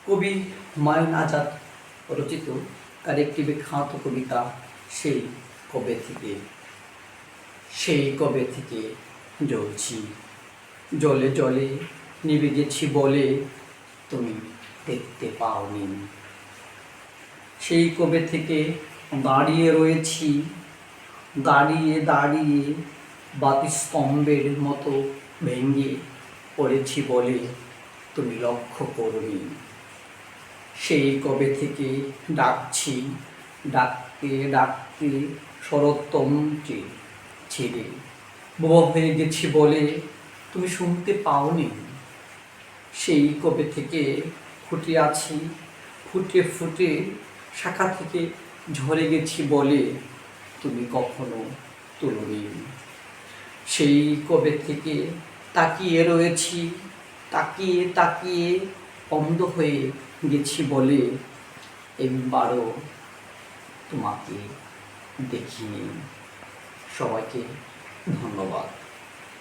কবি হুমায়ুন আজাদ রচিত তার একটি বিখ্যাত কবিতা সেই কবে থেকে জ্বলছি, জলে জলে নিভে গেছি বলে তুমি দেখতে পাওনি। সেই কবে থেকে দাঁড়িয়ে রয়েছি, দাঁড়িয়ে দাঁড়িয়ে বাতিস্তম্ভের মতো ভেঙে পড়েছি বলে তুমি লক্ষ্য করোনি। সেই কবে থেকে ডাকছি, ডাকতে ডাকতে শরৎতন্ত্রে ছেড়ে বোবা হয়ে গেছি বলে তুমি শুনতে পাওনি। সেই কবে থেকে ফুটে আছি, ফুটে ফুটে শাখা থেকে ঝরে গেছি বলে তুমি কখনো তোলোনি। সেই কবে থেকে তাকিয়ে রয়েছি, তাকিয়ে তাকিয়ে অন্ধ হয়ে গেছি বলে একবারও তোমাকে দেখিনি। সবাইকে ধন্যবাদ।